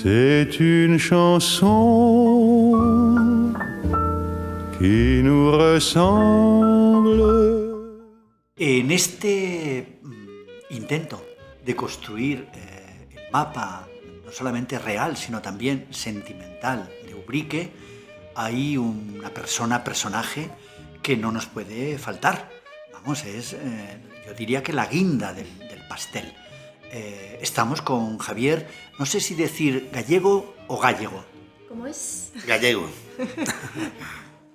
C'est une chanson qui nous ressemble. En este intento de construir el mapa no solamente real, sino también sentimental de Ubrique, hay una personaje que no nos puede faltar. Vamos, es, yo diría que la guinda del pastel. Estamos con Javier, no sé si decir gallego o gallego. ¿Cómo es? Gallego.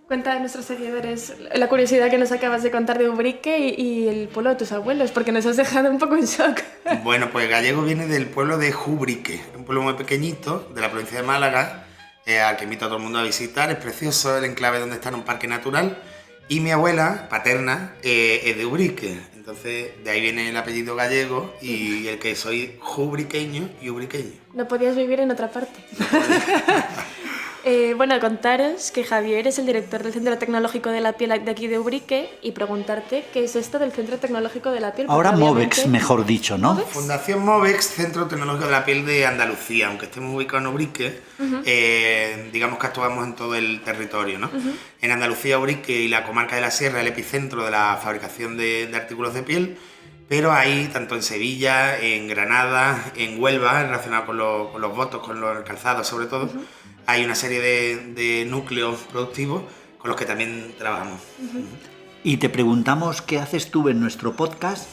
Cuenta a nuestros seguidores la curiosidad que nos acabas de contar de Ubrique y el pueblo de tus abuelos, porque nos has dejado un poco en shock. Bueno, pues gallego viene del pueblo de Ubrique, un pueblo muy pequeñito de la provincia de Málaga, al que invito a todo el mundo a visitar. Es precioso el enclave donde está en un parque natural. Y mi abuela paterna es de Ubrique, entonces de ahí viene el apellido gallego y el que soy ubriqueño y ubriqueño. No podías vivir en otra parte. Bueno, contaros que Javier es el director del Centro Tecnológico de la Piel de aquí de Ubrique y preguntarte qué es esto del Centro Tecnológico de la Piel. Ahora Movex, mejor dicho, ¿no? ¿Movex? Fundación Movex, Centro Tecnológico de la Piel de Andalucía, aunque estemos ubicados en Ubrique, digamos que actuamos en todo el territorio, ¿no? En Andalucía, Ubrique y la comarca de la Sierra, el epicentro de la fabricación de artículos de piel, pero hay tanto en Sevilla, en Granada, en Huelva, relacionado con los votos, con los calzados sobre todo, hay una serie de núcleos productivos con los que también trabajamos. Y te preguntamos qué haces tú en nuestro podcast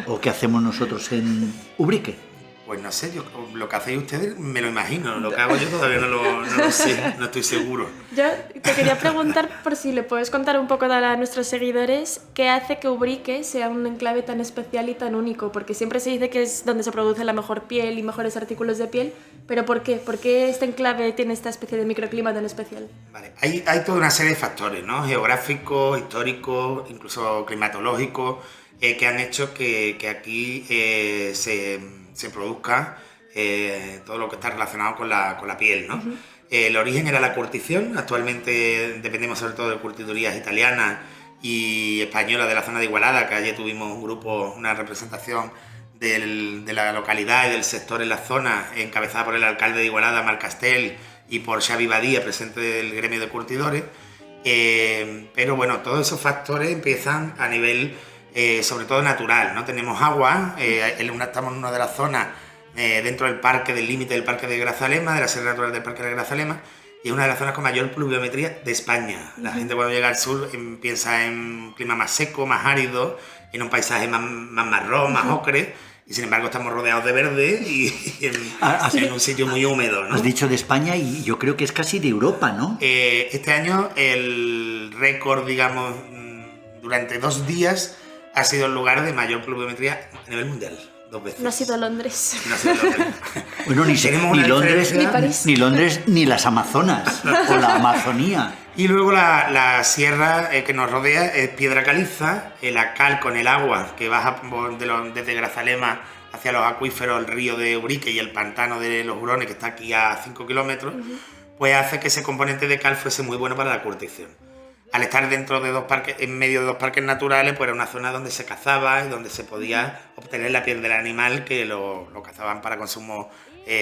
o qué hacemos nosotros en Ubrique. Pues no sé, yo lo que hacéis ustedes me lo imagino, lo que hago yo todavía no lo sé, no estoy seguro. Yo te quería preguntar por si le puedes contar un poco a nuestros seguidores qué hace que Ubrique sea un enclave tan especial y tan único, porque siempre se dice que es donde se produce la mejor piel y mejores artículos de piel, pero ¿por qué? ¿Por qué este enclave tiene esta especie de microclima tan especial? Vale, hay toda una serie de factores, ¿no? Geográficos, históricos, incluso climatológicos, que han hecho que aquí se produzca todo lo que está relacionado con la piel, ¿no? El origen era la curtición. Actualmente dependemos sobre todo de curtidurías italianas y españolas de la zona de Igualada, que ayer tuvimos un grupo, una representación de la localidad y del sector en la zona, encabezada por el alcalde de Igualada, Marc Castell, y por Xavi Badía, presidente del gremio de curtidores. Pero bueno, todos esos factores empiezan a nivel sobre todo natural, ¿no? Tenemos agua, estamos en una de las zonas dentro del parque, del límite del parque de Grazalema, de la Sierra Natural del parque de Grazalema, y es una de las zonas con mayor pluviometría de España. La gente cuando llega al sur piensa en un clima más seco, más árido, en un paisaje más marrón, más ocre, y sin embargo estamos rodeados de verde y en un sitio muy húmedo, ¿no? Has dicho de España y yo creo que es casi de Europa, ¿no? Este año el récord, digamos, durante 2 días ha sido el lugar de mayor pluviometría a nivel mundial, 2 veces. No ha sido Londres. No ha sido Londres. Bueno, ni Londres, Ni París. ni Londres, ni las Amazonas, o la Amazonía. Y luego la sierra que nos rodea es piedra caliza, la cal con el agua que baja desde Grazalema hacia los acuíferos, el río de Ubrique y el pantano de los Hurones, que está aquí a 5 kilómetros, pues hace que ese componente de cal fuese muy bueno para la curtición. Al estar dentro de 2 parques, en medio de 2 parques naturales, pues era una zona donde se cazaba y donde se podía obtener la piel del animal que lo cazaban para consumo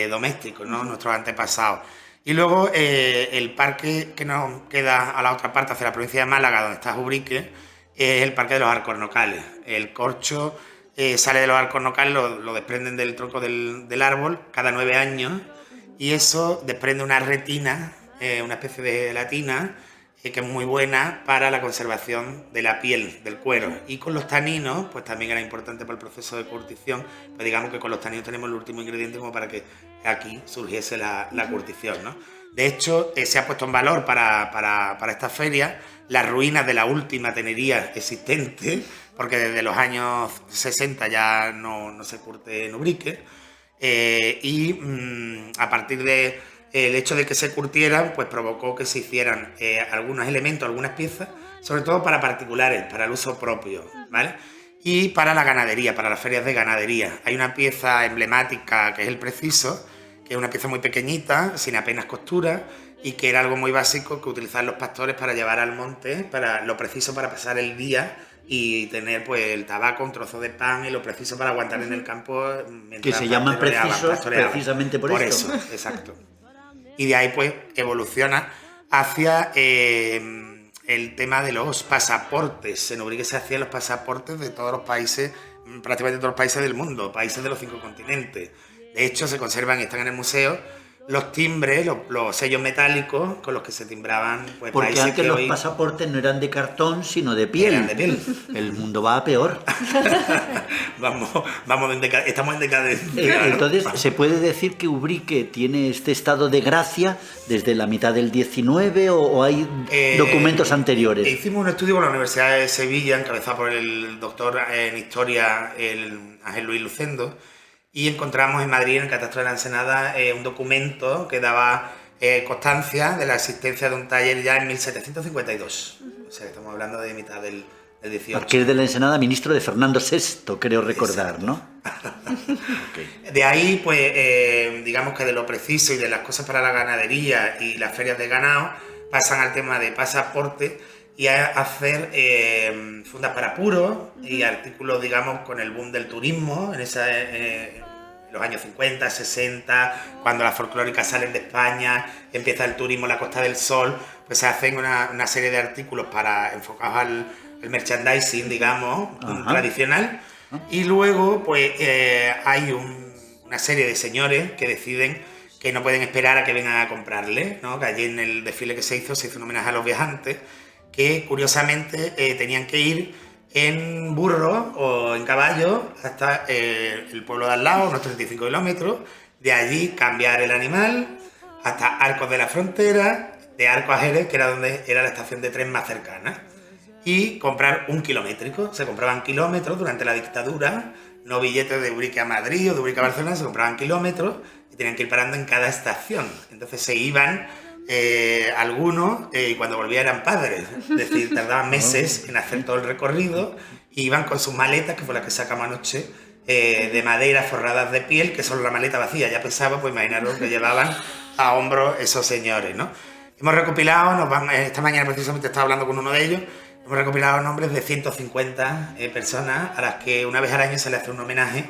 doméstico, ¿no? Nuestros antepasados. Y luego el parque que nos queda a la otra parte, hacia la provincia de Málaga, donde está Ubrique, es el parque de los alcornocales. El corcho sale de los alcornocales, lo desprenden del tronco del árbol cada 9 años, y eso desprende una retina, una especie de gelatina, que es muy buena para la conservación de la piel, del cuero. Y con los taninos, pues también era importante para el proceso de curtición, pues digamos que con los taninos tenemos el último ingrediente como para que aquí surgiese la curtición, ¿no? De hecho, se ha puesto en valor para esta feria las ruinas de la última tenería existente, porque desde los años 60 ya no se curte en Ubrique, a partir de el hecho de que se curtieran, pues provocó que se hicieran algunos elementos, algunas piezas, sobre todo para particulares, para el uso propio, ¿vale? Y para la ganadería, para las ferias de ganadería. Hay una pieza emblemática que es el preciso, que es una pieza muy pequeñita, sin apenas costura, y que era algo muy básico que utilizaban los pastores para llevar al monte, para lo preciso para pasar el día y tener pues el tabaco, un trozo de pan y lo preciso para aguantar en el campo mientras Que se llaman precisos pastoreaban. precisamente por eso. Exacto. Y de ahí pues evoluciona hacia el tema de los pasaportes. En Ubrique se hacían los pasaportes de todos los países, prácticamente todos los países del mundo, países de los 5 continentes. De hecho, se conservan y están en el museo los timbres, los sellos metálicos con los que se timbraban pues, porque países antes que los hoy pasaportes no eran de cartón, sino de piel. eran de piel. El mundo va a peor. Estamos en decadencia. Entonces, ¿se puede decir que Ubrique tiene este estado de gracia desde la mitad del 19 o hay documentos anteriores? Hicimos un estudio con la Universidad de Sevilla, encabezado por el doctor en Historia, el Ángel Luis Lucendo, y encontramos en Madrid, en el Catastro de la Ensenada, un documento que daba constancia de la existencia de un taller ya en 1752. O sea, estamos hablando de mitad del 18. Marqués de la Ensenada, ministro de Fernando VI, creo recordar, ¿no? Okay. De ahí, pues, digamos que de lo preciso y de las cosas para la ganadería y las ferias de ganado, pasan al tema de pasaporte y a hacer fundas para puros y artículos, digamos, con el boom del turismo en los años 50, 60, cuando las folclóricas salen de España, empieza el turismo en la Costa del Sol, pues se hacen una serie de artículos enfocados al merchandising, digamos, tradicional. Y luego, pues, hay una serie de señores que deciden que no pueden esperar a que vengan a comprarle, ¿no? Que allí en el desfile que se hizo un homenaje a los viajantes, que curiosamente tenían que ir en burro o en caballo hasta el pueblo de al lado, unos 35 kilómetros, de allí cambiar el animal hasta Arcos de la Frontera, de Arcos a Jerez, que era donde era la estación de tren más cercana, y comprar un kilométrico. Se compraban kilómetros durante la dictadura, no billetes de Ubrique a Madrid o de Ubrique a Barcelona, se compraban kilómetros y tenían que ir parando en cada estación. Entonces se iban algunos y cuando volvían eran padres, es decir, tardaban meses en hacer todo el recorrido y iban con sus maletas, que fue la que sacamos anoche, de madera forradas de piel, que solo la maleta vacía ya pesaba, pues imaginaros que llevaban a hombros esos señores, ¿no? Hemos recopilado, esta mañana precisamente estaba hablando con uno de ellos, hemos recopilado nombres de 150 personas a las que una vez al año se le hace un homenaje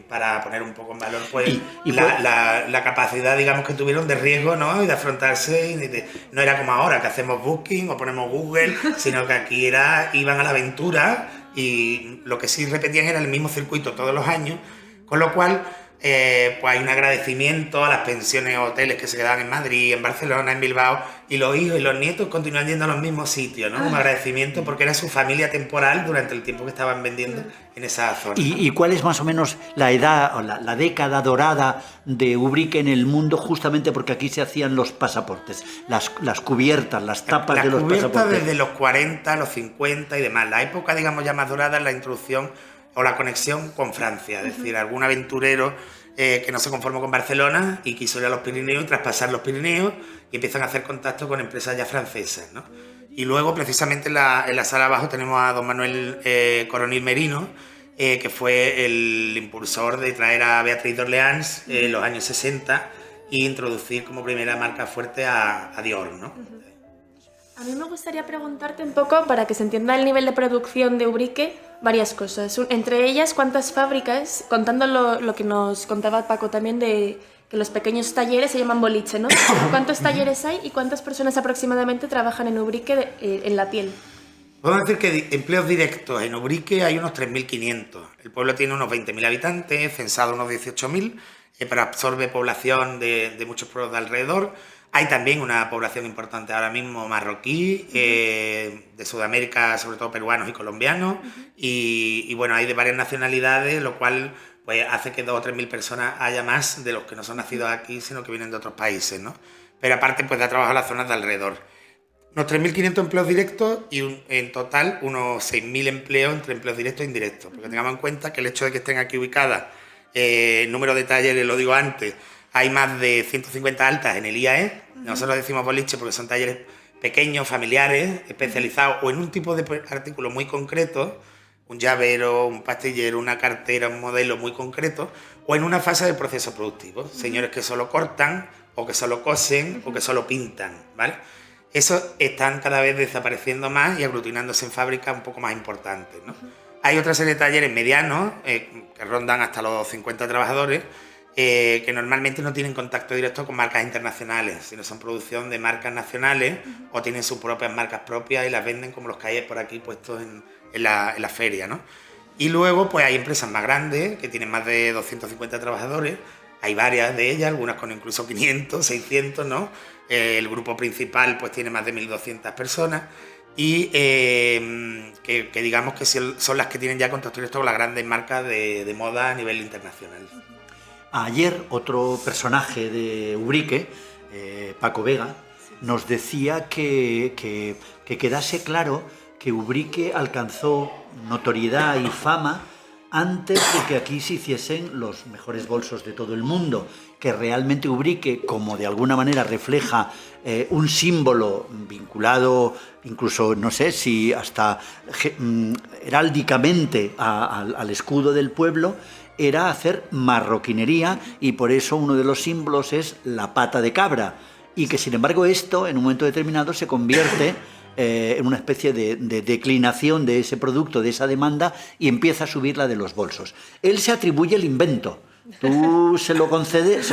para poner un poco en valor pues la capacidad, digamos, que tuvieron de riesgo, ¿no? Y de afrontarse, no era como ahora que hacemos Booking o ponemos Google, sino que aquí iban a la aventura y lo que sí repetían era el mismo circuito todos los años, con lo cual pues hay un agradecimiento a las pensiones o hoteles que se quedaban en Madrid, en Barcelona, en Bilbao, y los hijos y los nietos continúan yendo a los mismos sitios, ¿no? Un agradecimiento porque era su familia temporal durante el tiempo que estaban vendiendo en esa zona. ¿Y cuál es más o menos la edad o la década dorada de Ubrique en el mundo, justamente porque aquí se hacían los pasaportes, las cubiertas, las tapas de los pasaportes? Las cubiertas desde los 40, los 50 y demás. La época, digamos, ya más dorada es la introducción o la conexión con Francia, es decir, algún aventurero que no se conformó con Barcelona y quiso ir a los Pirineos y traspasar los Pirineos y empiezan a hacer contacto con empresas ya francesas, ¿no? Y luego, precisamente en la sala abajo tenemos a don Manuel Coronil Merino, que fue el impulsor de traer a Beatriz de Orleans en los años 60 e introducir como primera marca fuerte a Dior, ¿no? A mí me gustaría preguntarte un poco, para que se entienda el nivel de producción de Ubrique, varias cosas. Entre ellas, ¿cuántas fábricas, contando lo que nos contaba Paco también de que los pequeños talleres se llaman boliche, ¿no? ¿Cuántos talleres hay y cuántas personas aproximadamente trabajan en Ubrique en la piel? Podemos decir que empleos directos en Ubrique hay unos 3.500. El pueblo tiene unos 20.000 habitantes, censado unos 18.000, pero absorbe población de muchos pueblos de alrededor. Hay también una población importante ahora mismo marroquí, de Sudamérica, sobre todo peruanos y colombianos, y bueno, hay de varias nacionalidades, lo cual pues hace que 2.000 o 3.000 personas haya más de los que no son nacidos aquí, sino que vienen de otros países, ¿no? Pero aparte pues da trabajo a las zonas de alrededor. Unos 3.500 empleos directos y en total unos 6.000 empleos entre empleos directos e indirectos, porque tengamos en cuenta que el hecho de que estén aquí ubicadas, el número de talleres, lo digo antes, hay más de 150 altas en el IAE. Nosotros decimos boliche porque son talleres pequeños, familiares, especializados o en un tipo de artículo muy concreto, un llavero, un pastillero, una cartera, un modelo muy concreto, o en una fase del proceso productivo. Señores que solo cortan, o que solo cosen, o que solo pintan, ¿vale? Esos están cada vez desapareciendo más y aglutinándose en fábricas un poco más importantes, ¿no? Hay otra serie de talleres medianos que rondan hasta los 50 trabajadores, que normalmente no tienen contacto directo con marcas internacionales, sino son producción de marcas nacionales o tienen sus propias marcas propias y las venden como los que hay por aquí puestos en la feria, ¿no? Y luego pues hay empresas más grandes que tienen más de 250 trabajadores, hay varias de ellas, algunas con incluso 500, 600, ¿no? El grupo principal pues tiene más de 1.200 personas y que digamos que son las que tienen ya contacto directo con las grandes marcas de moda a nivel internacional. Ayer otro personaje de Ubrique, Paco Vega, nos decía que quedase claro que Ubrique alcanzó notoriedad y fama antes de que aquí se hiciesen los mejores bolsos de todo el mundo, que realmente Ubrique, como de alguna manera refleja un símbolo vinculado, incluso no sé si hasta heráldicamente al escudo del pueblo, era hacer marroquinería, y por eso uno de los símbolos es la pata de cabra, y que sin embargo esto en un momento determinado se convierte en una especie de declinación de ese producto, de esa demanda, y empieza a subir la de los bolsos. Él se atribuye el invento. ¿Tú se lo concedes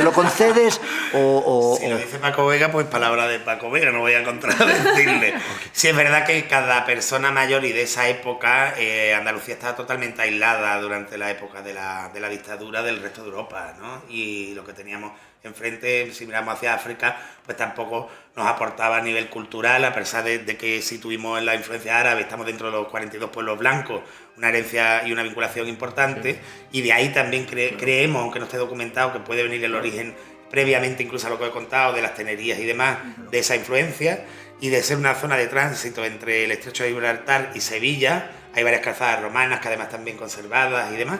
o...? Si lo dice Paco Vega, pues palabra de Paco Vega, no voy a contradecirle. Sí, es verdad que cada persona mayor y de esa época, Andalucía estaba totalmente aislada durante la época de la dictadura del resto de Europa, ¿no? Y lo que teníamos enfrente, si miramos hacia África, pues tampoco nos aportaba a nivel cultural, a pesar de que sí tuvimos la influencia árabe, estamos dentro de los 42 pueblos blancos, una herencia y una vinculación importante, y de ahí también creemos, aunque no esté documentado, que puede venir el origen previamente incluso a lo que he contado, de las tenerías y demás, de esa influencia, y de ser una zona de tránsito entre el Estrecho de Gibraltar y Sevilla. Hay varias calzadas romanas que además están bien conservadas y demás.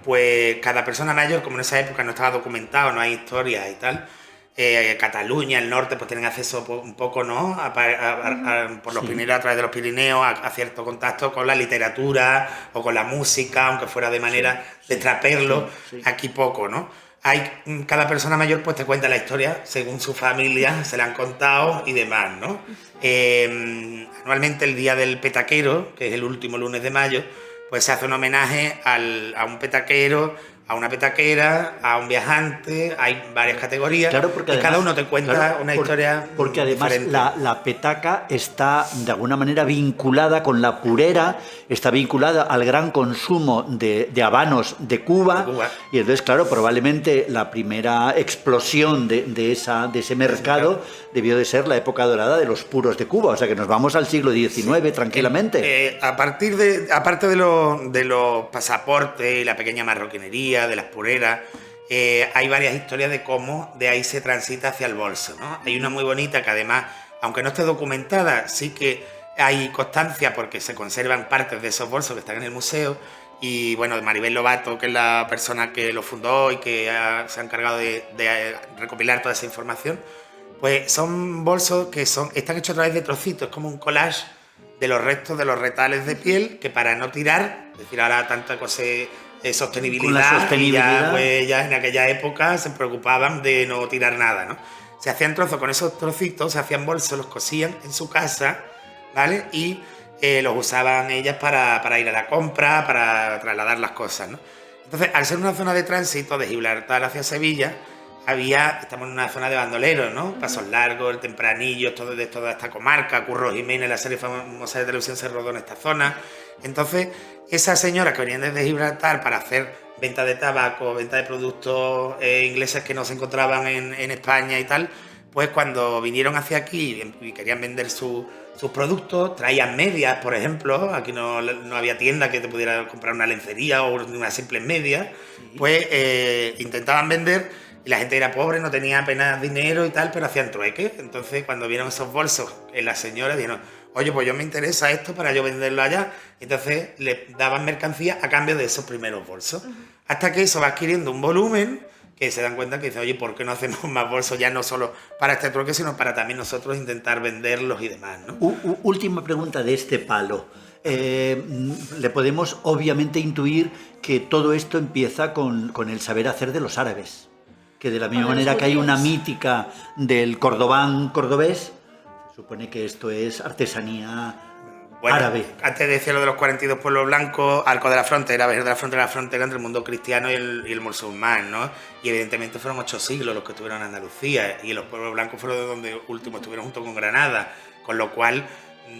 Pues cada persona mayor, como en esa época no estaba documentado, no hay historias y tal, Cataluña, el norte, pues tienen acceso un poco, ¿no? Por los Pirineos, a través de los Pirineos, a cierto contacto con la literatura o con la música, aunque fuera de manera de traperlo, aquí poco, ¿no? Cada persona mayor pues te cuenta la historia según su familia, se la han contado y demás, ¿no? Anualmente el día del petaquero, que es el último lunes de mayo, pues se hace un homenaje a un petaquero, a una petaquera, a un viajante, hay varias categorías, claro, porque y además, cada uno te cuenta una historia porque además diferente. La petaca está de alguna manera vinculada con la purera, está vinculada al gran consumo de habanos de Cuba, y entonces claro, probablemente la primera explosión de ese mercado debió de ser la época dorada de los puros de Cuba, o sea que nos vamos al siglo XIX tranquilamente. Aparte de los pasaportes y la pequeña marroquinería, de las pureras, hay varias historias de cómo de ahí se transita hacia el bolso, ¿no? Hay una muy bonita que además, aunque no esté documentada, sí que hay constancia porque se conservan partes de esos bolsos que están en el museo. Y bueno, Maribel Lobato, que es la persona que lo fundó y que se ha encargado de recopilar toda esa información, pues son bolsos que están hechos a través de trocitos, como un collage de los restos de los retales de piel, que para no tirar, es decir, ahora tanta cosa sostenibilidad, y ya en aquella época se preocupaban de no tirar nada, ¿no? Se hacían trozos con esos trocitos, se hacían bolsos, los cosían en su casa, ¿vale? Y los usaban ellas para ir a la compra, para trasladar las cosas, ¿no? Entonces, al ser una zona de tránsito de Gibraltar hacia Sevilla, estamos en una zona de bandoleros, ¿no? Pasos Largos, el Tempranillo, todo de toda esta comarca, Curro Jiménez, la serie famosa de televisión se rodó en esta zona. Entonces, esas señoras que venían desde Gibraltar para hacer venta de tabaco, venta de productos ingleses que no se encontraban en España y tal, pues cuando vinieron hacia aquí y querían vender sus productos, traían medias, por ejemplo, aquí no había tienda que te pudiera comprar una lencería o una simple media, pues intentaban vender. Y la gente era pobre, no tenía apenas dinero y tal, pero hacían trueques. Entonces, cuando vieron esos bolsos, las señoras dijeron, oye, pues yo me interesa esto para yo venderlo allá. Entonces, le daban mercancía a cambio de esos primeros bolsos. Hasta que eso va adquiriendo un volumen, que se dan cuenta que dicen, oye, ¿por qué no hacemos más bolsos ya no solo para este trueque, sino para también nosotros intentar venderlos y demás, ¿no? Última pregunta de este palo. Le podemos obviamente intuir que todo esto empieza con el saber hacer de los árabes. Que de la misma manera que hay una mítica del cordobán cordobés, Supone que esto es artesanía Bueno, árabe. antes decía lo de los 42 pueblos blancos, Arco de la Frontera, Vejer de la Frontera entre el mundo cristiano y el musulmán, ¿no? Y evidentemente fueron 8 siglos los que estuvieron en Andalucía, y los pueblos blancos fueron de donde últimos estuvieron junto con Granada, con lo cual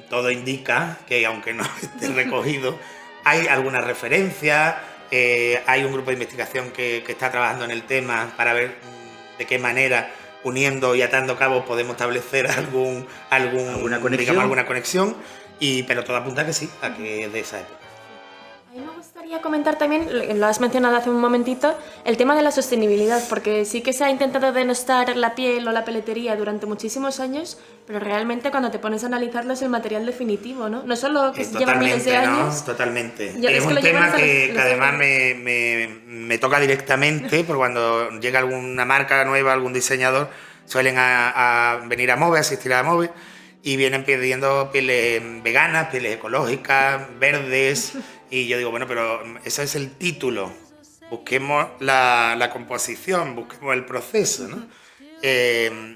todo indica que, aunque no esté recogido, hay alguna referencia, hay un grupo de investigación que está trabajando en el tema para ver de qué manera, uniendo y atando cabos, podemos establecer ¿Alguna conexión? digamos, alguna conexión. Pero todo apunta a que sí, a que es de esa época. A mí me gustaría comentar también, lo has mencionado hace un momentito, el tema de la sostenibilidad, porque sí que se ha intentado denostar la piel o la peletería durante muchísimos años, pero realmente cuando te pones a analizarlo es el material definitivo, ¿no? No solo que lleva miles de años. ¿no? Totalmente. Yo- Es es que un lo llevan tema hasta que los además ojos. me toca directamente, porque cuando llega alguna marca nueva, algún diseñador, suelen a venir a MOVE, asistir a MOVE, y vienen pidiendo pieles veganas, pieles ecológicas, verdes, y yo digo, bueno, pero eso es el título, busquemos la composición, busquemos el proceso, ¿no?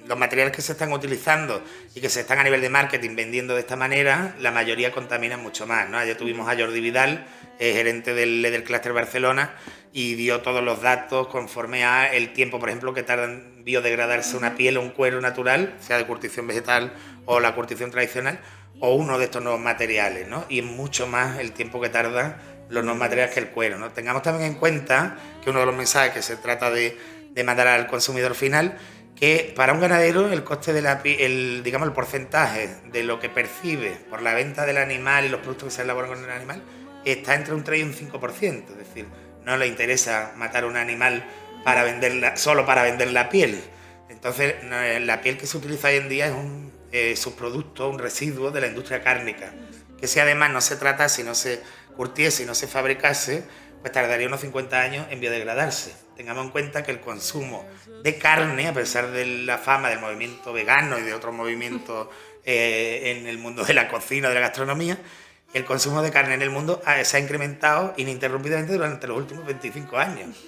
Los materiales que se están utilizando y que se están a nivel de marketing vendiendo de esta manera, la mayoría contaminan mucho más, ¿no? Ayer tuvimos a Jordi Vidal, gerente del Leather Cluster Barcelona, y dio todos los datos conforme a el tiempo, por ejemplo, que tarda en biodegradarse una piel o un cuero natural, sea de curtición vegetal o la curtición tradicional, o uno de estos nuevos materiales, ¿no? Y es mucho más el tiempo que tardan los nuevos materiales que el cuero, ¿no? Tengamos también en cuenta que uno de los mensajes que se trata de mandar al consumidor final, que para un ganadero el coste de la piel, digamos, el porcentaje de lo que percibe por la venta del animal y los productos que se elaboran con el animal está entre un 3 y un 5%, es decir, no le interesa matar un animal para venderla, solo para vender la piel. Entonces, la piel que se utiliza hoy en día es un subproducto, un residuo de la industria cárnica, que si además no se tratase, si no se curtiese y no se fabricase, pues tardaría unos 50 años en biodegradarse. Tengamos en cuenta que el consumo de carne, a pesar de la fama del movimiento vegano y de otros movimientos en el mundo de la cocina, de la gastronomía, el consumo de carne en el mundo se ha incrementado ininterrumpidamente durante los últimos 25 años.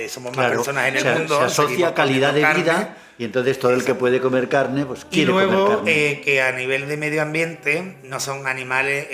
Somos más personas en el mundo. Se asocia seguimos calidad de comiendo vida carne. y entonces todo el que puede comer carne, pues Y quiere comer luego carne. que a nivel de medio ambiente no son animales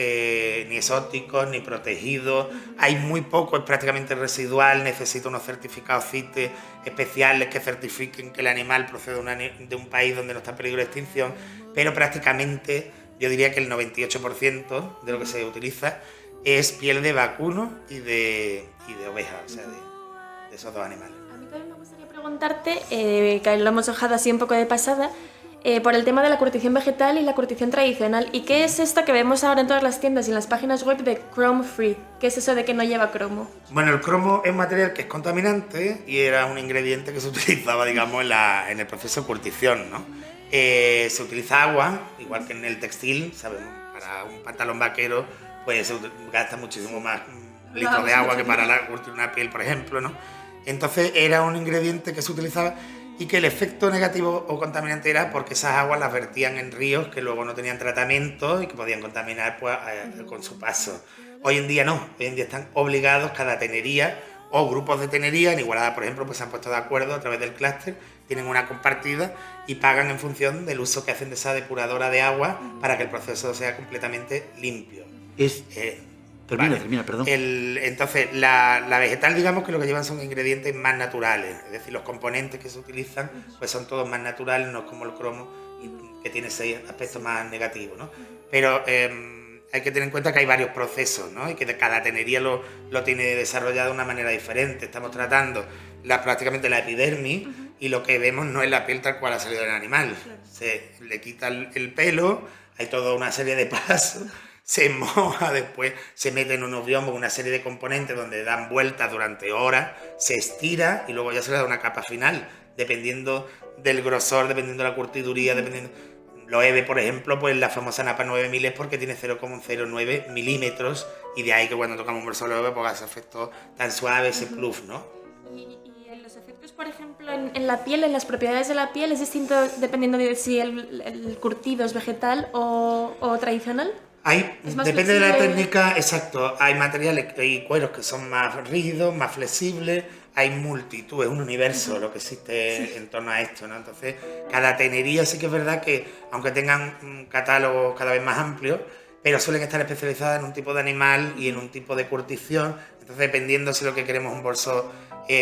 ni exóticos ni protegidos, hay muy poco, es prácticamente residual, necesita unos certificados CITES especiales que certifiquen que el animal procede de un país donde no está en peligro de extinción, pero prácticamente yo diría que el 98% de lo que se utiliza es piel de vacuno y de oveja, o sea, de esos dos animales. A mí también me gustaría preguntarte, que lo hemos dejado así un poco de pasada, por el tema de la curtición vegetal y la curtición tradicional. ¿Y qué es esto que vemos ahora en todas las tiendas y en las páginas web de Chrome Free? ¿Qué es eso de que no lleva cromo? Bueno, el cromo es un material que es contaminante y era un ingrediente que se utilizaba, digamos, en el proceso de curtición, ¿no? Se utiliza agua, igual que en el textil, sabemos, para un pantalón vaquero, pues se gasta muchísimo más litros de agua que para curtir una piel, por ejemplo, ¿no? Entonces era un ingrediente que se utilizaba y que el efecto negativo o contaminante era porque esas aguas las vertían en ríos que luego no tenían tratamiento y que podían contaminar pues, con su paso. Hoy en día no, hoy en día están obligados cada tenería o grupos de tenería, en Igualada por ejemplo, pues se han puesto de acuerdo a través del clúster, tienen una compartida y pagan en función del uso que hacen de esa depuradora de agua para que el proceso sea completamente limpio. Termina, perdón. Entonces, la vegetal, digamos que lo que llevan son ingredientes más naturales, es decir, los componentes que se utilizan pues son todos más naturales, no como el cromo, que tiene 6 aspectos más negativos, ¿no? Pero hay que tener en cuenta que hay varios procesos, ¿no? Y que cada tenería lo tiene desarrollado de una manera diferente. Estamos tratando prácticamente la epidermis y lo que vemos no es la piel tal cual ha salido del animal. Se le quita el pelo, hay toda una serie de pasos, se moja, después se mete en unos biombos una serie de componentes donde dan vueltas durante horas, se estira y luego ya se le da una capa final, dependiendo del grosor, dependiendo de la curtiduría, dependiendo... Lo EVE, por ejemplo, pues la famosa Napa 9000 es porque tiene 0,09 milímetros y de ahí que cuando tocamos un verso de EVE pues hace efecto tan suave, ese pluff, ¿no? Y en los efectos, por ejemplo, en la piel, en las propiedades de la piel, ¿es distinto dependiendo de si el curtido es vegetal o tradicional? Depende de la técnica, exacto. Hay materiales y cueros que son más rígidos, más flexibles, hay multitud, es un universo lo que existe en torno a esto, ¿no? Entonces, cada tenería sí que es verdad que, aunque tengan un catálogo cada vez más amplio, pero suelen estar especializadas en un tipo de animal y en un tipo de curtición. Entonces, dependiendo si lo que queremos es un bolso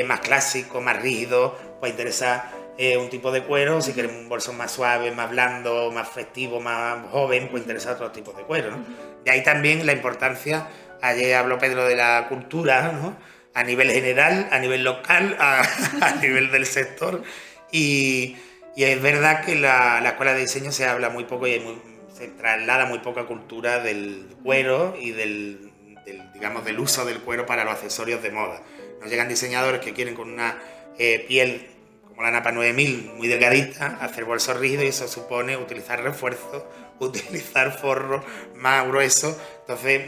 más clásico, más rígido, pues interesa un tipo de cuero. Si queremos un bolso más suave, más blando, más festivo, más joven, pues interesa otro tipo de cuero, ¿no? De ahí también la importancia, ayer habló Pedro de la cultura, ¿no? A nivel general, a nivel local, a nivel del sector. Y es verdad que la escuela de diseño se habla muy poco y se traslada muy poca cultura del cuero y del uso del cuero para los accesorios de moda. Nos llegan diseñadores que quieren con una piel como la Napa 9000, muy delgadita, hacer bolsos rígidos, y eso supone utilizar refuerzos, utilizar forros más gruesos. Entonces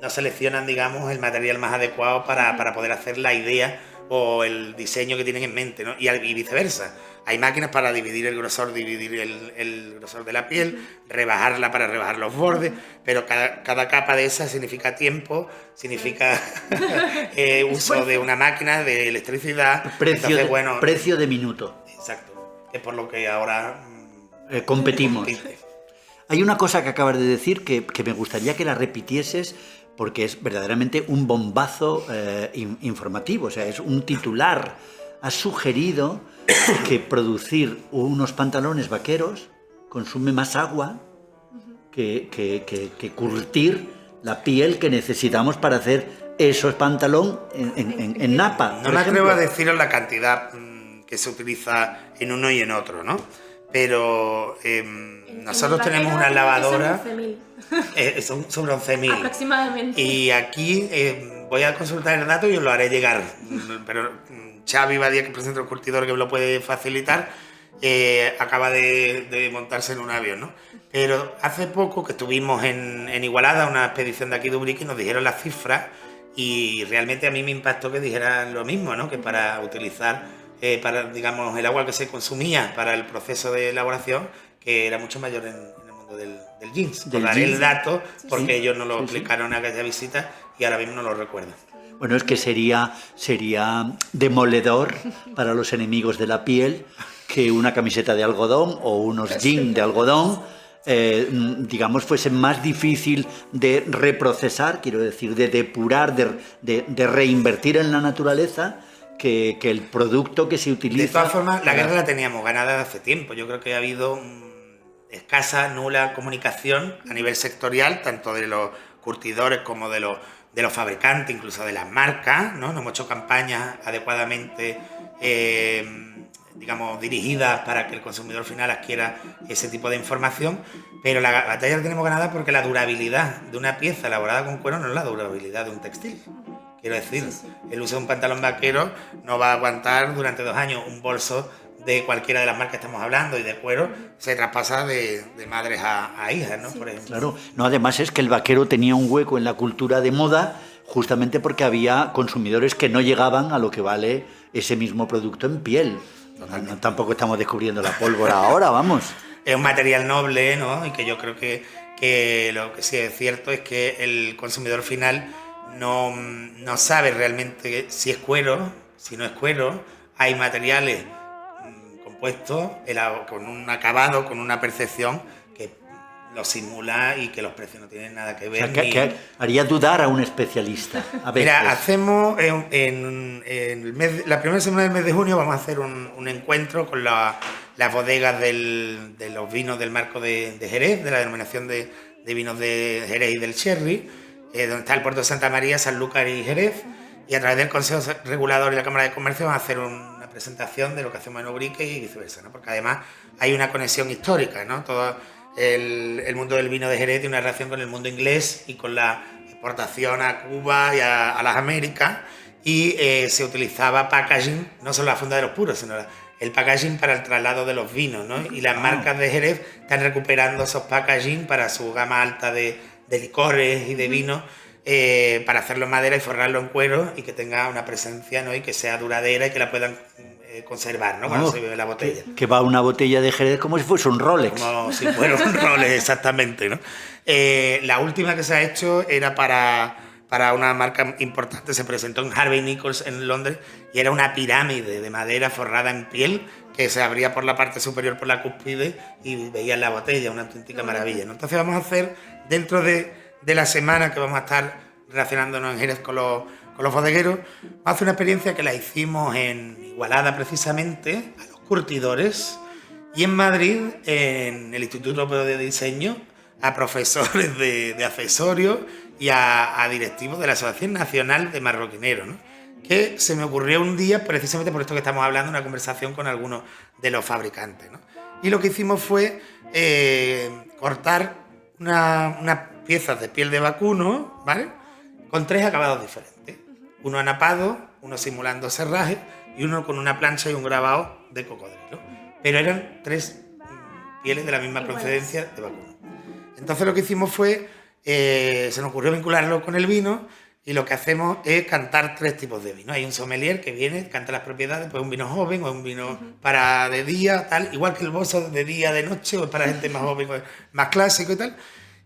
no seleccionan, digamos, el material más adecuado para poder hacer la idea o el diseño que tienen en mente, ¿no? Y viceversa. Hay máquinas para dividir el grosor de la piel, rebajarla para rebajar los bordes, pero cada capa de esas significa tiempo, significa uso de una máquina, de electricidad. Precio de minuto. Exacto, es por lo que ahora competimos. Hay una cosa que acabas de decir que me gustaría que la repitieses, porque es verdaderamente un bombazo informativo, o sea, es un titular. Has sugerido que producir unos pantalones vaqueros consume más agua que curtir la piel que necesitamos para hacer esos pantalones en napa. No me atrevo a deciros la cantidad que se utiliza en uno y en otro, ¿no? Pero nosotros tenemos una lavadora. Son sobre 11.000. Aproximadamente. Y aquí voy a consultar el dato y os lo haré llegar. Pero Xavi Badía, que presenta el curtidor, que me lo puede facilitar, acaba de montarse en un avión, ¿no? Pero hace poco que estuvimos en Igualada, una expedición de aquí de Ubrique, y nos dijeron las cifras, y realmente a mí me impactó que dijeran lo mismo, ¿no? Que para utilizar digamos, el agua que se consumía para el proceso de elaboración, que era mucho mayor en el mundo del jeans. Os daré el dato porque ellos nos lo explicaron en aquella visita y ahora mismo no lo recuerdo. Bueno, es que sería demoledor para los enemigos de la piel que una camiseta de algodón o unos jeans de algodón, digamos, fuese más difícil de reprocesar, quiero decir, de depurar, de reinvertir en la naturaleza, que el producto que se utiliza. De todas formas, la guerra la teníamos ganada hace tiempo. Yo creo que ha habido escasa, nula comunicación a nivel sectorial, tanto de los curtidores como de los fabricantes, incluso de las marcas, ¿no? No hemos hecho campañas adecuadamente, digamos, dirigidas para que el consumidor final adquiera ese tipo de información, pero la batalla la tenemos ganada porque la durabilidad de una pieza elaborada con cuero no es la durabilidad de un textil. Quiero decir, el uso de un pantalón vaquero no va a aguantar durante 2 años. Un bolso de cualquiera de las marcas que estamos hablando y de cuero se traspasa de madres a hijas, ¿no? Por ejemplo. Claro, no, además es que el vaquero tenía un hueco en la cultura de moda justamente porque había consumidores que no llegaban a lo que vale ese mismo producto en piel. No, tampoco estamos descubriendo la pólvora ahora, vamos. Es un material noble, ¿no? Y que yo creo que lo que sí es cierto es que el consumidor final no sabe realmente si es cuero, si no es cuero. Hay materiales compuestos con un acabado, con una percepción que lo simula y que los precios no tienen nada que ver. O sea, que haría dudar a un especialista. A veces. Mira, hacemos la primera semana del mes de junio vamos a hacer un encuentro con las bodegas de los vinos del marco de Jerez, de la denominación de vinos de Jerez y del Sherry, donde está el puerto de Santa María, Sanlúcar y Jerez, y a través del Consejo Regulador y la Cámara de Comercio vamos a hacer una presentación de lo que hacemos en Ubrique y viceversa, ¿no? Porque además hay una conexión histórica, ¿no? Todo el mundo del vino de Jerez tiene una relación con el mundo inglés y con la exportación a Cuba y a las Américas, y se utilizaba packaging, no solo la funda de los puros, sino el packaging para el traslado de los vinos, ¿no? Y las marcas de Jerez están recuperando esos packaging para su gama alta de licores y de vinos, para hacerlo en madera y forrarlo en cuero y que tenga una presencia, ¿no? Y que sea duradera y que la puedan conservar, ¿no? Cuando se bebe la botella. Que va una botella de Jerez como si fuese un Rolex. Como si fuera un Rolex, exactamente, ¿no? La última que se ha hecho era para para una marca importante. Se presentó en Harvey Nichols en Londres y era una pirámide de madera forrada en piel que se abría por la parte superior, por la cúspide, y veías la botella, una auténtica maravilla, ¿no? Entonces vamos a hacer, dentro de la semana que vamos a estar relacionándonos en Jerez con los bodegueros, vamos a hacer una experiencia que la hicimos en Igualada precisamente, a los curtidores, y en Madrid, en el Instituto Europeo de Diseño, a profesores de accesorios y a directivos de la Asociación Nacional de Marroquineros, ¿no? Que se me ocurrió un día, precisamente por esto que estamos hablando, una conversación con algunos de los fabricantes, ¿no? Y lo que hicimos fue cortar unas piezas de piel de vacuno, ¿vale?, con 3 acabados diferentes. Uno anapado, uno simulando serraje y uno con una plancha y un grabado de cocodrilo. Pero eran 3 pieles de la misma procedencia de vacuno. Entonces lo que hicimos fue, se nos ocurrió vincularlo con el vino, y lo que hacemos es cantar 3 tipos de vino. Hay un sommelier que viene, canta las propiedades, pues un vino joven o un vino para de día, tal, igual que el Boso de día, de noche, o para gente más joven, más clásico y tal.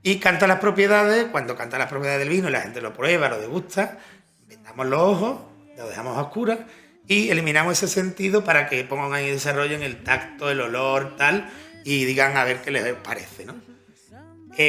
Y canta las propiedades. Cuando canta las propiedades del vino y la gente lo prueba, lo degusta, vendamos los ojos, lo dejamos a oscuras y eliminamos ese sentido para que pongan ahí desarrollo en el tacto, el olor, tal, y digan a ver qué les parece, ¿no?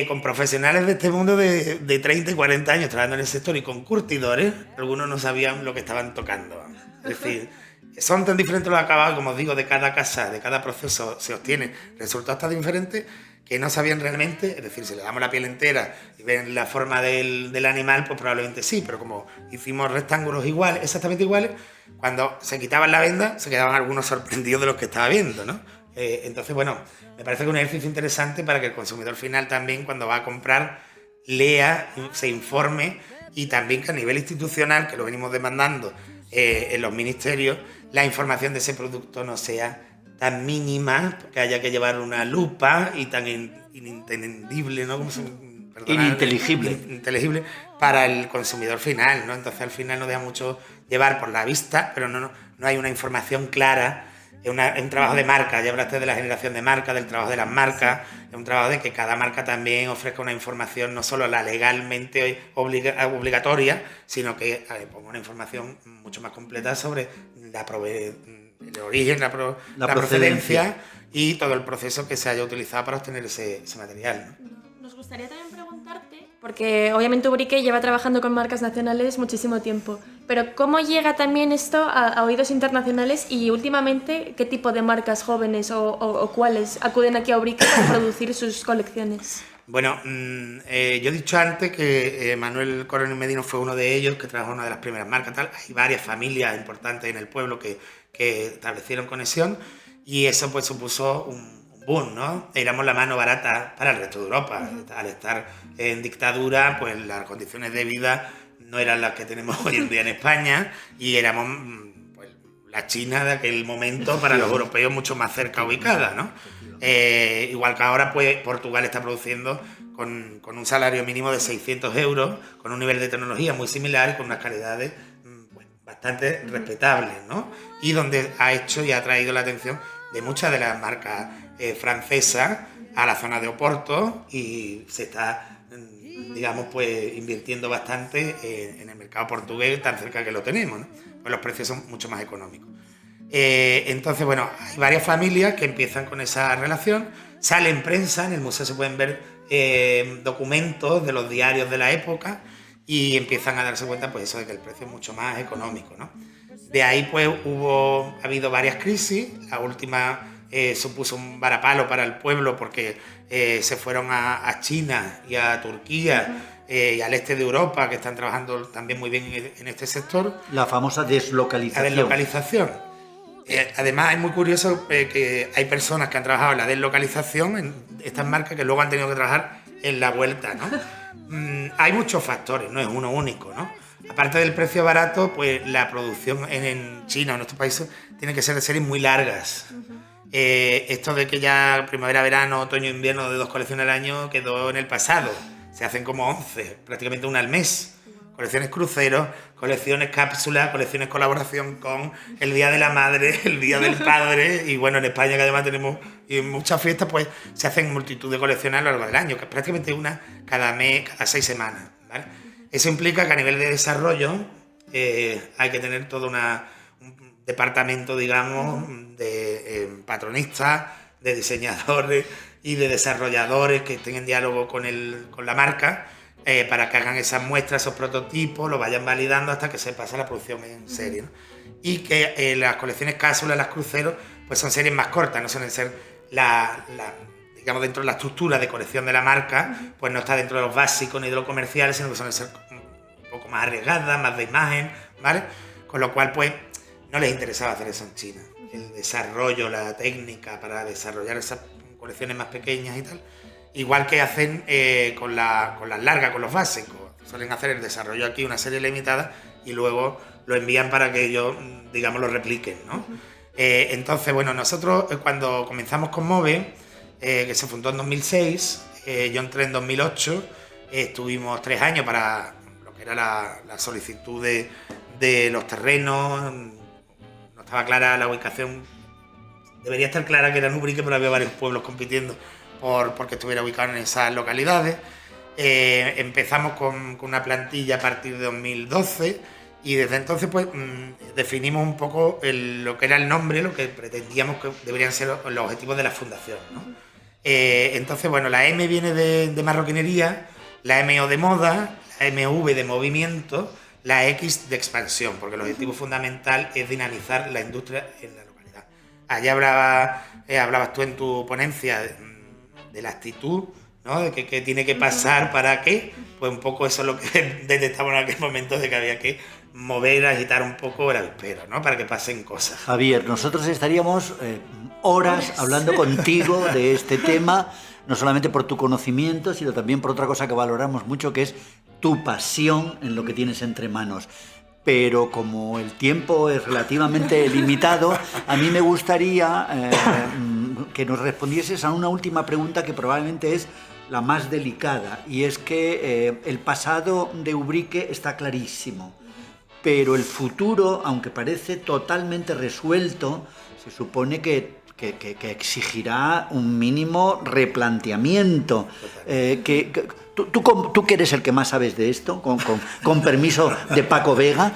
Con profesionales de este mundo de 30 y 40 años trabajando en el sector y con curtidores, algunos no sabían lo que estaban tocando. Es decir, son tan diferentes los acabados, como os digo, de cada casa, de cada proceso se obtiene resultados tan diferentes que no sabían realmente. Es decir, si le damos la piel entera y ven la forma del animal, pues probablemente sí, pero como hicimos rectángulos iguales, exactamente iguales, cuando se quitaban la venda se quedaban algunos sorprendidos de los que estaba viendo, ¿no? Entonces, bueno, me parece que es un ejercicio interesante para que el consumidor final también, cuando va a comprar, lea, se informe, y también que a nivel institucional, que lo venimos demandando en los ministerios, la información de ese producto no sea tan mínima, que haya que llevar una lupa, y tan inentendible, ¿no? Ininteligible para el consumidor final, ¿no? Entonces al final nos deja mucho llevar por la vista, pero no hay una información clara. Es un trabajo de marca. Ya hablaste de la generación de marca, del trabajo de las marcas. Es un trabajo de que cada marca también ofrezca una información, no solo la legalmente obligatoria, sino que ponga una información mucho más completa sobre el origen, la procedencia y todo el proceso que se haya utilizado para obtener ese material, ¿no? Nos gustaría también preguntarte, porque obviamente Ubrique lleva trabajando con marcas nacionales muchísimo tiempo, pero ¿cómo llega también esto a oídos internacionales, y últimamente qué tipo de marcas jóvenes o cuáles acuden aquí a Ubrique para producir sus colecciones? Bueno, yo he dicho antes que Manuel Coronel Medino fue uno de ellos, que trabajó en una de las primeras marcas, tal. Hay varias familias importantes en el pueblo que establecieron conexión, y eso pues supuso un boom, ¿no? Éramos la mano barata para el resto de Europa. Al estar en dictadura, pues las condiciones de vida no eran las que tenemos hoy en día en España, y éramos pues la China de aquel momento para los europeos mucho más cerca ubicada, ¿no? Igual que ahora, pues Portugal está produciendo con un salario mínimo de 600 euros, con un nivel de tecnología muy similar y con unas calidades pues, bastante respetables, ¿no? Y donde ha hecho y ha traído la atención de muchas de las marcas francesas a la zona de Oporto, y se está, digamos, pues invirtiendo bastante en el mercado portugués, tan cerca que lo tenemos, ¿no? Pues los precios son mucho más económicos. Entonces, bueno, hay varias familias que empiezan con esa relación, sale en prensa, en el museo se pueden ver documentos de los diarios de la época, y empiezan a darse cuenta, pues eso, de que el precio es mucho más económico, ¿no? De ahí, pues, ha habido varias crisis. La última supuso un varapalo para el pueblo, porque se fueron a China y a Turquía y al este de Europa, que están trabajando también muy bien en este sector. La famosa deslocalización. La deslocalización. Además, es muy curioso que hay personas que han trabajado en la deslocalización, en estas marcas, que luego han tenido que trabajar en la vuelta, ¿no? Hay muchos factores, no es uno único, ¿no? Aparte del precio barato, pues la producción en China o en estos países tiene que ser de series muy largas. Esto de que ya primavera, verano, otoño, invierno, de 2 colecciones al año, quedó en el pasado. Se hacen como 11, prácticamente una al mes. Colecciones cruceros, colecciones cápsulas, colecciones colaboración con el Día de la Madre, el Día del Padre, y bueno, en España, que además tenemos muchas fiestas, pues se hacen multitud de colecciones a lo largo del año, que es prácticamente una cada mes, cada 6 semanas, ¿vale? Eso implica que a nivel de desarrollo hay que tener todo un departamento, digamos, de patronistas, de diseñadores y de desarrolladores que estén en diálogo con la marca para que hagan esas muestras, esos prototipos, lo vayan validando hasta que se pase a la producción en serie, ¿no? Y que las colecciones cápsulas, las cruceros, pues son series más cortas, no suelen ser digamos, dentro de la estructura de colección de la marca, pues no está dentro de los básicos ni de los comerciales, sino que suelen ser un poco más arriesgadas, más de imagen, ¿vale? Con lo cual, pues, no les interesaba hacer eso en China. El desarrollo, la técnica para desarrollar esas colecciones más pequeñas y tal, igual que hacen con las largas, con los básicos. Suelen hacer el desarrollo aquí, una serie limitada, y luego lo envían para que ellos, digamos, lo repliquen, ¿no? Entonces, bueno, nosotros cuando comenzamos con Move, que se fundó en 2006, yo entré en 2008, estuvimos 3 años para lo que era la solicitud de los terrenos, no estaba clara la ubicación, debería estar clara que era en Ubrique, pero había varios pueblos compitiendo porque estuviera ubicado en esas localidades. Empezamos con una plantilla a partir de 2012 y desde entonces pues definimos un poco lo que era el nombre, lo que pretendíamos que deberían ser los objetivos de la fundación, ¿no? Entonces, bueno, la M viene de marroquinería, la MO de moda, la MV de movimiento, la X de expansión, porque el objetivo fundamental es dinamizar la industria en la localidad. Allá hablabas tú en tu ponencia de la actitud, ¿no? De qué tiene que pasar para qué, pues un poco eso es lo que detectamos en aquel momento, de que había que mover, agitar un poco el avispero, ¿no? Para que pasen cosas. Javier, nosotros estaríamos horas hablando contigo de este tema, no solamente por tu conocimiento, sino también por otra cosa que valoramos mucho, que es tu pasión en lo que tienes entre manos. Pero como el tiempo es relativamente limitado, a mí me gustaría que nos respondieses a una última pregunta que probablemente es la más delicada, y es que el pasado de Ubrique está clarísimo, pero el futuro, aunque parece totalmente resuelto, se supone que exigirá un mínimo replanteamiento. Tú que eres el que más sabes de esto, con permiso de Paco Vega,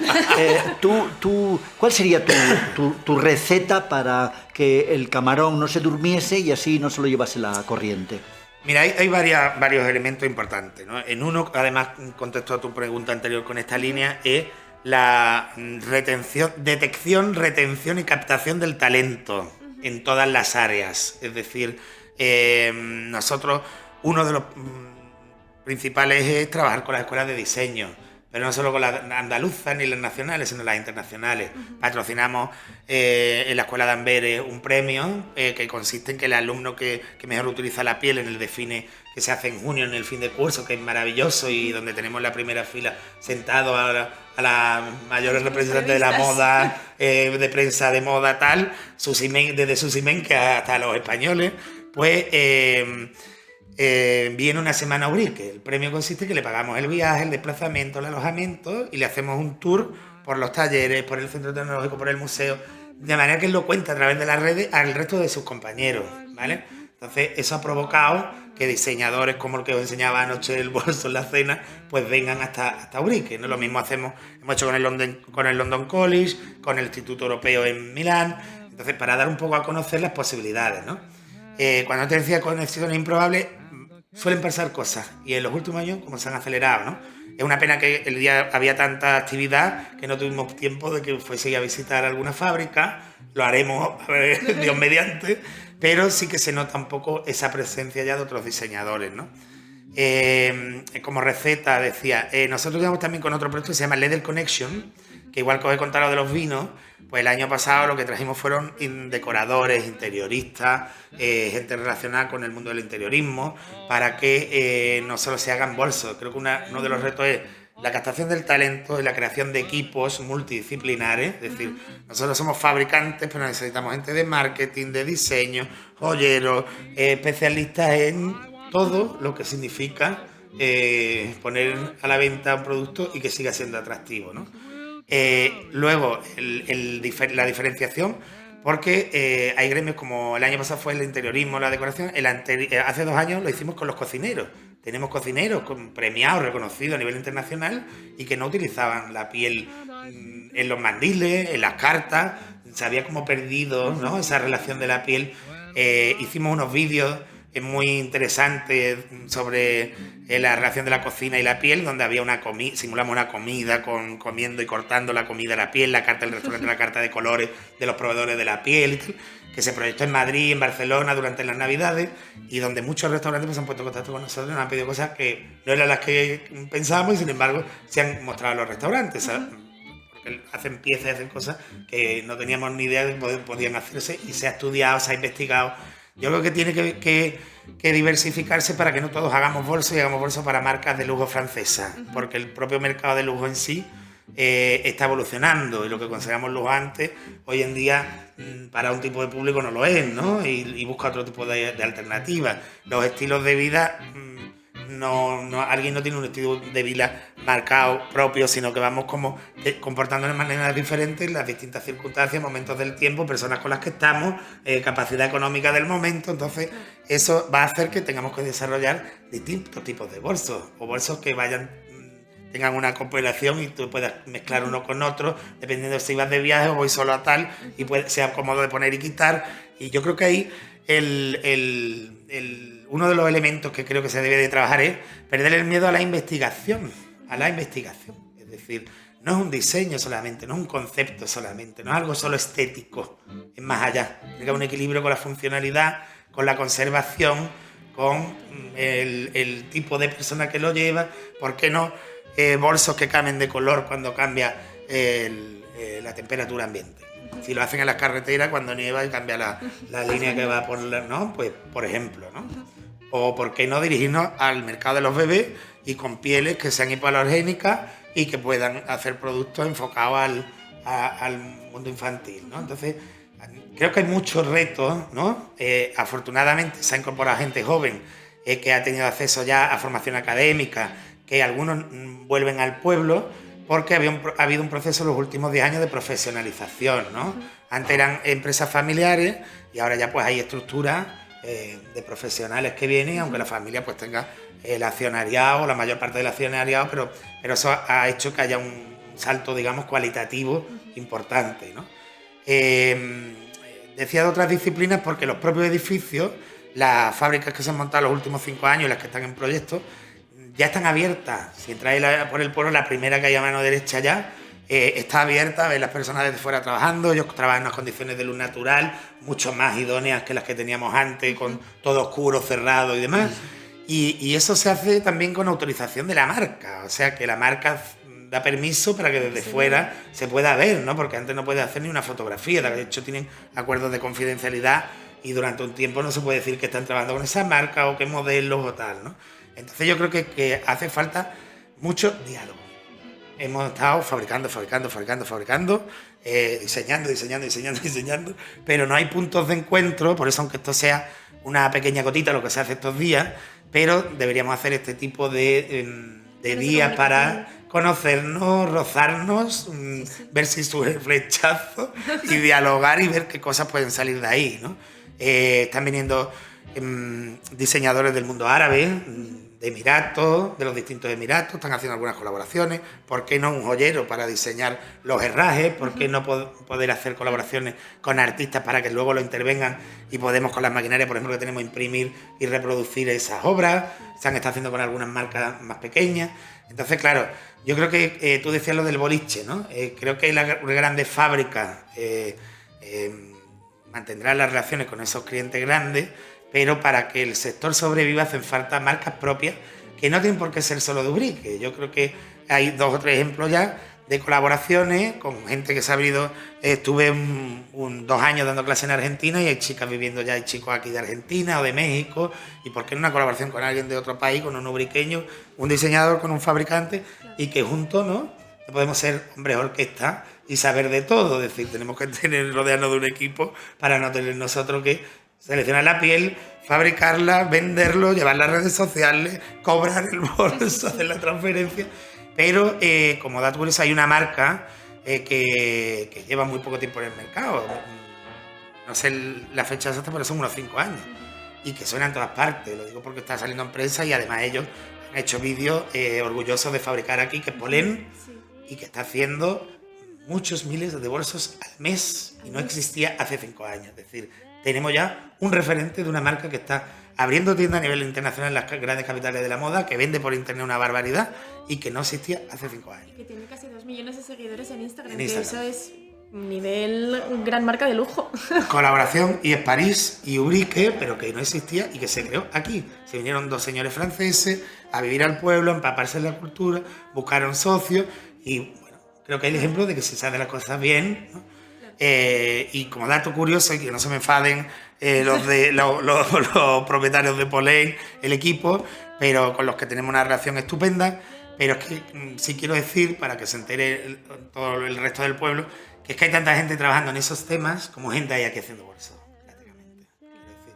¿cuál sería tu receta para que el camarón no se durmiese y así no se lo llevase la corriente? Mira, hay varios elementos importantes, ¿no? En uno, además, contesto a tu pregunta anterior con esta línea, es la detección, retención y captación del talento en todas las áreas. Es decir, nosotros, uno de los principales es trabajar con las escuelas de diseño, pero no solo con las andaluzas ni las nacionales, sino las internacionales. Patrocinamos en la Escuela de Amberes un premio que consiste en que el alumno que mejor utiliza la piel en el desfile que se hace en junio en el fin de curso, que es maravilloso y donde tenemos la primera fila sentado a las mayores representantes de la moda, de prensa de moda tal, desde Susi Menke hasta los españoles, pues viene una semana a Ubrique. El premio consiste en que le pagamos el viaje, el desplazamiento, el alojamiento y le hacemos un tour por los talleres, por el centro tecnológico, por el museo, de manera que él lo cuenta a través de las redes al resto de sus compañeros, ¿vale? Entonces eso ha provocado que diseñadores como el que os enseñaba anoche el bolso en la cena, pues vengan hasta Ubrique, ¿no? Lo mismo hemos hecho con el London College, con el Instituto Europeo en Milán, entonces para dar un poco a conocer las posibilidades, ¿no? Cuando te decía conexiones improbables, suelen pasar cosas y en los últimos años como se han acelerado, ¿no? Es una pena que el día había tanta actividad que no tuvimos tiempo de que fuese a visitar alguna fábrica. Lo haremos, Dios mediante, pero sí que se nota un poco esa presencia ya de otros diseñadores, ¿no? Como receta decía, nosotros llevamos también con otro proyecto que se llama Leather Connection, que igual que os he contado de los vinos, pues el año pasado lo que trajimos fueron decoradores, interioristas, gente relacionada con el mundo del interiorismo, para que no solo se hagan bolsos. Creo que uno de los retos es la captación del talento y la creación de equipos multidisciplinares. Es decir, nosotros somos fabricantes, pero necesitamos gente de marketing, de diseño, joyeros, especialistas en todo lo que significa poner a la venta un producto y que siga siendo atractivo, ¿no? Luego, la diferenciación, porque hay gremios como el año pasado fue el interiorismo, la decoración, hace 2 años lo hicimos con los cocineros. tenemos cocineros premiados, reconocidos a nivel internacional y que no utilizaban la piel en los mandiles, en las cartas, se había como perdido, ¿no?, esa relación de la piel. Hicimos unos vídeos muy interesantes sobre la relación de la cocina y la piel, donde había simulamos una comida comiendo y cortando la comida, la piel, la carta del restaurante, la carta de colores de los proveedores de la piel y tal, que se proyectó en Madrid, en Barcelona durante las Navidades, y donde muchos restaurantes pues, han puesto en contacto con nosotros y nos han pedido cosas que no eran las que pensábamos y sin embargo se han mostrado en los restaurantes, ¿sabes? Porque hacen piezas, hacen cosas que no teníamos ni idea de que podían hacerse y se ha estudiado, se ha investigado. Yo creo que tiene que diversificarse para que no todos hagamos bolsos y hagamos bolsos para marcas de lujo francesas, porque el propio mercado de lujo en sí está evolucionando y lo que consideramos lujo antes, hoy en día para un tipo de público no lo es, ¿no? Y busca otro tipo de alternativas. Los estilos de vida, alguien no tiene un estilo de vida marcado propio, sino que vamos como comportándonos de maneras diferentes en las distintas circunstancias, momentos del tiempo, personas con las que estamos, capacidad económica del momento. Entonces eso va a hacer que tengamos que desarrollar distintos tipos de bolsos o bolsos que tengan una cooperación y tú puedas mezclar uno con otro, dependiendo de si vas de viaje o voy solo a tal, y sea cómodo de poner y quitar. Y yo creo que ahí uno de los elementos que creo que se debe de trabajar es perder el miedo a la investigación. Es decir, no es un diseño solamente, no es un concepto solamente, no es algo solo estético, es más allá. Tiene que haber un equilibrio con la funcionalidad, con la conservación, con el tipo de persona que lo lleva. ¿Por qué no bolsos que cambien de color cuando cambia la temperatura ambiente? Si lo hacen en las carreteras cuando nieva y cambia la línea que va por ¿no? Pues por ejemplo, ¿no? O por qué no dirigirnos al mercado de los bebés y con pieles que sean hipoalergénicas y que puedan hacer productos enfocados al mundo infantil, ¿no? Entonces, creo que hay muchos retos, ¿no? Afortunadamente se ha incorporado gente joven que ha tenido acceso ya a formación académica, que algunos vuelven al pueblo, porque ha habido un proceso en los últimos 10 años de profesionalización, ¿no? Antes eran empresas familiares y ahora ya pues hay estructuras de profesionales que vienen, aunque la familia pues tenga el accionariado, la mayor parte del accionariado, pero eso ha hecho que haya un salto, digamos, cualitativo importante, ¿no? Decía de otras disciplinas porque los propios edificios, las fábricas que se han montado los últimos 5 años, las que están en proyecto, ya están abiertas. Si entráis por el pueblo, la primera que hay a mano derecha ya está abierta, ves las personas desde fuera trabajando, ellos trabajan en unas condiciones de luz natural, mucho más idóneas que las que teníamos antes, con todo oscuro, cerrado y demás. Y eso se hace también con autorización de la marca, o sea que la marca da permiso para que desde fuera se pueda ver, ¿no? Porque antes no puede hacer ni una fotografía, de hecho tienen acuerdos de confidencialidad y durante un tiempo no se puede decir que están trabajando con esa marca o qué modelos o tal, ¿no? Entonces yo creo que hace falta mucho diálogo. Hemos estado fabricando, diseñando, pero no hay puntos de encuentro, por eso aunque esto sea una pequeña gotita lo que se hace estos días, pero deberíamos hacer este tipo de días para conocernos, rozarnos, ver si sube flechazo y dialogar y ver qué cosas pueden salir de ahí, ¿no? Están viniendo diseñadores del mundo árabe, de Emiratos, de los distintos Emiratos, están haciendo algunas colaboraciones. ¿Por qué no un joyero para diseñar los herrajes? ¿Por qué no poder hacer colaboraciones con artistas para que luego lo intervengan y podemos con las maquinarias, por ejemplo, que tenemos, imprimir y reproducir esas obras? Se han estado haciendo con algunas marcas más pequeñas. Entonces, claro, yo creo que tú decías lo del boliche, ¿no? Creo que las grandes fábricas mantendrán las relaciones con esos clientes grandes, pero para que el sector sobreviva hacen falta marcas propias que no tienen por qué ser solo de Ubrique. Yo creo que hay 2 o 3 ejemplos ya de colaboraciones con gente que se ha abrido. Estuve 2 años dando clases en Argentina y hay chicas viviendo ya, hay chicos aquí de Argentina o de México, y por qué no una colaboración con alguien de otro país, con un ubriqueño, un diseñador con un fabricante, y que juntos, ¿no?, podemos ser hombres orquesta y saber de todo. Es decir, tenemos que rodearnos de un equipo para no tener nosotros que seleccionar la piel, fabricarla, venderlo, llevar las redes sociales, cobrar el bolso, hacer la transferencia. Pero como dato curioso, hay una marca que lleva muy poco tiempo en el mercado. No sé la fecha exacta, pero son unos 5 años. y que suena en todas partes. Lo digo porque está saliendo en prensa y además ellos han hecho vídeos orgullosos de fabricar aquí, que es Pollen, y que está haciendo muchos miles de bolsos al mes y no existía hace 5 años. Es decir, tenemos ya un referente de una marca que está abriendo tiendas a nivel internacional en las grandes capitales de la moda, que vende por internet una barbaridad y que no existía hace 5 años. Que tiene casi 2 millones de seguidores en Instagram, En que Instagram. eso es nivel gran marca de lujo. Colaboración, y es París y Ubrique, pero que no existía y que se creó aquí. Se vinieron 2 señores franceses a vivir al pueblo, a empaparse en la cultura, buscaron socios y bueno, creo que hay el ejemplo de que se hacen las cosas bien, ¿no? Y como dato curioso, y que no se me enfaden los propietarios de Pollen, el equipo, pero con los que tenemos una relación estupenda, pero es que sí quiero decir, para que se entere todo el resto del pueblo, que es que hay tanta gente trabajando en esos temas como gente hay aquí haciendo bolsos, prácticamente. Quiero decir,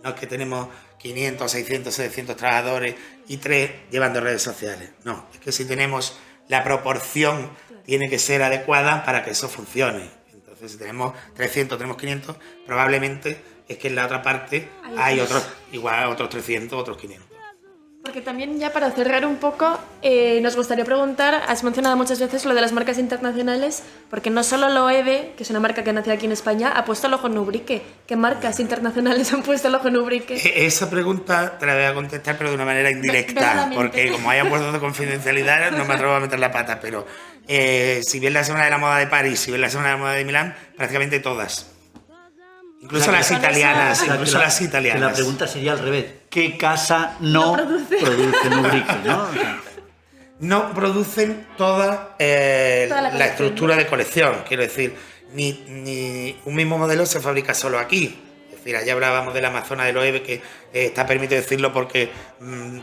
no es que tenemos 500, 600, 700 trabajadores y 3 llevando redes sociales. No, es que si tenemos la proporción, tiene que ser adecuada para que eso funcione. Entonces, si tenemos 300, tenemos 500, probablemente es que en la otra parte hay otros, igual otros 300, otros 500. Porque también, ya para cerrar un poco, nos gustaría preguntar, has mencionado muchas veces lo de las marcas internacionales, porque no solo Loewe, que es una marca que nació aquí en España, ha puesto el ojo en Ubrique. ¿Qué marcas internacionales han puesto el ojo en Ubrique? Esa pregunta te la voy a contestar, pero de una manera indirecta, Verdaderamente. porque como hay acuerdos de confidencialidad, no me atrevo a meter la pata, pero si bien la Semana de la Moda de París, si bien la Semana de la Moda de Milán, prácticamente todas. Incluso las italianas, incluso las Que la italianas. pregunta sería al revés. ¿Qué casa no produce Ubrique, ¿no? O sea, No producen toda la la estructura de colección, quiero decir, ni un mismo modelo se fabrica solo aquí. Es decir, allá hablábamos del Amazona de Loewe, que está permitido decirlo porque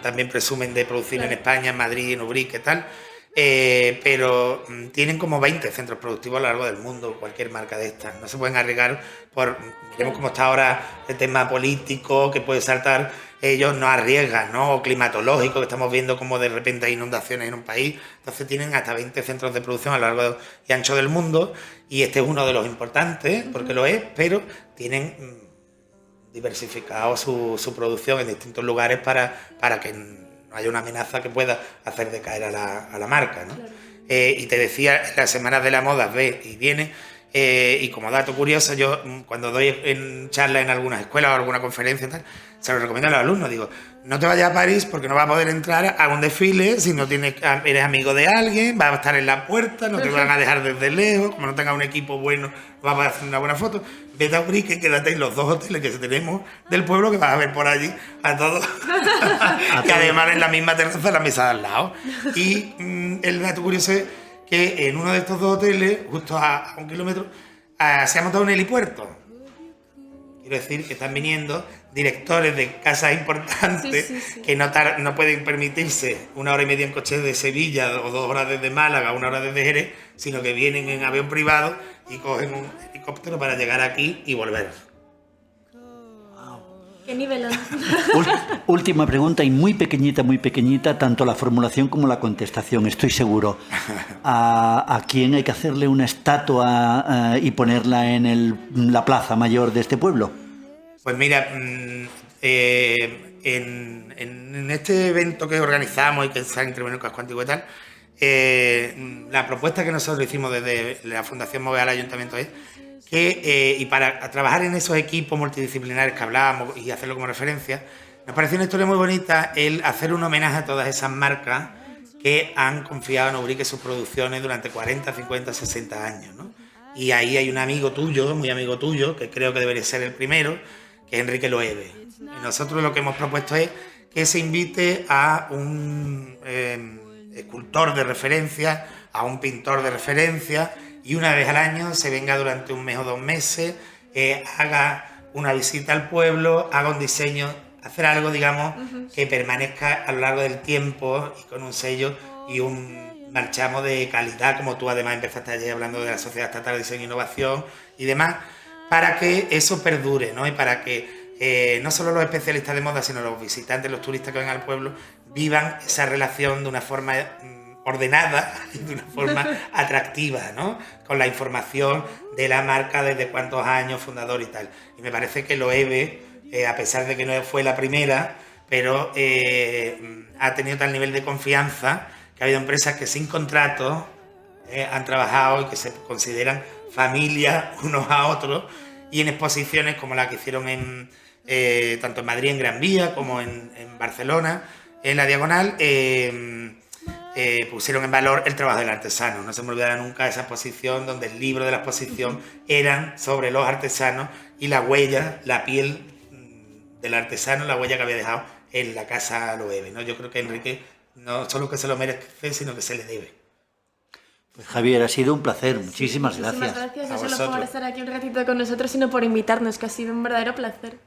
también presumen de producir en España, en Madrid, en Ubrique y tal. Pero tienen como 20 centros productivos a lo largo del mundo, cualquier marca de estas. No se pueden arriesgar por... Miremos cómo está ahora el tema político, que puede saltar. Ellos no arriesgan, ¿no? O climatológico, que estamos viendo como de repente hay inundaciones en un país. Entonces tienen hasta 20 centros de producción a lo largo y ancho del mundo. Y este es uno de los importantes, porque lo es, pero tienen diversificado su producción en distintos lugares para que no haya una amenaza que pueda hacer decaer a la marca, ¿no? Claro. Y te decía, las semanas de la moda ve y viene, y como dato curioso, yo cuando doy en charlas en algunas escuelas o alguna conferencia y tal, se lo recomiendo a los alumnos, digo, no te vayas a París porque no vas a poder entrar a un desfile si no eres amigo de alguien, vas a estar en la puerta, no te van a dejar desde lejos, como no tengas un equipo bueno, no vas a poder hacer una buena foto. Vete a Ubrique, quédate en los 2 hoteles que tenemos del pueblo, que vas a ver por allí a todos. Y además en la misma terraza, la mesa de al lado. Y el dato curioso es que en uno de estos 2 hoteles, justo a 1 kilómetro, se ha montado un helipuerto. Quiero decir que están viniendo directores de casas importantes que no pueden permitirse 1 hora y media en coche de Sevilla o 2 horas desde Málaga, 1 hora desde Jerez, sino que vienen en avión privado y cogen un helicóptero para llegar aquí y volver. ¿Qué nivel? Última pregunta, y muy pequeñita, tanto la formulación como la contestación, estoy seguro. ¿A quién hay que hacerle una estatua y ponerla en la plaza mayor de este pueblo? Pues mira, en este evento que organizamos y que se ha intervenido en Casco Antiguo y tal, la propuesta que nosotros hicimos desde la Fundación Move al Ayuntamiento es que, y para trabajar en esos equipos multidisciplinares que hablábamos y hacerlo como referencia, nos pareció una historia muy bonita el hacer un homenaje a todas esas marcas que han confiado en Ubrique sus producciones durante 40, 50, 60 años, ¿no? Y ahí hay un amigo tuyo, muy amigo tuyo, que creo que debería ser el primero, que es Enrique Loewe. Y nosotros lo que hemos propuesto es que se invite a un escultor de referencia, a un pintor de referencia, y una vez al año se venga durante 1 mes o 2 meses, haga una visita al pueblo, haga un diseño, hacer algo, digamos, que permanezca a lo largo del tiempo y con un sello y un marchamo de calidad, como tú además empezaste ayer hablando de la Sociedad Estatal de Diseño e Innovación y demás, para que eso perdure, ¿no? Y para que no solo los especialistas de moda, sino los visitantes, los turistas que vengan al pueblo, vivan esa relación de una forma ordenada y de una forma atractiva, ¿no? Con la información de la marca, desde cuántos años, fundador y tal. Y me parece que Loewe a pesar de que no fue la primera, pero ha tenido tal nivel de confianza que ha habido empresas que sin contrato han trabajado y que se consideran familia unos a otros, y en exposiciones como la que hicieron tanto en Madrid, en Gran Vía, como en Barcelona, en la Diagonal, pusieron en valor el trabajo del artesano. No se me olvidará nunca esa exposición donde el libro de la exposición eran sobre los artesanos y la huella, la piel del artesano, la huella que había dejado en la casa Loewe, ¿no? Yo creo que Enrique no solo que se lo merece, sino que se le debe. Pues Javier, ha sido un placer. Muchísimas gracias. Muchísimas gracias, no A solo vosotros. por estar aquí un ratito con nosotros, sino por invitarnos, que ha sido un verdadero placer.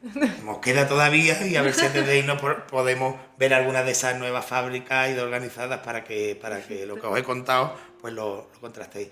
Nos queda todavía y a ver si antes de irnos podemos ver alguna de esas nuevas fábricas y organizadas para que lo que os he contado pues lo contrastéis.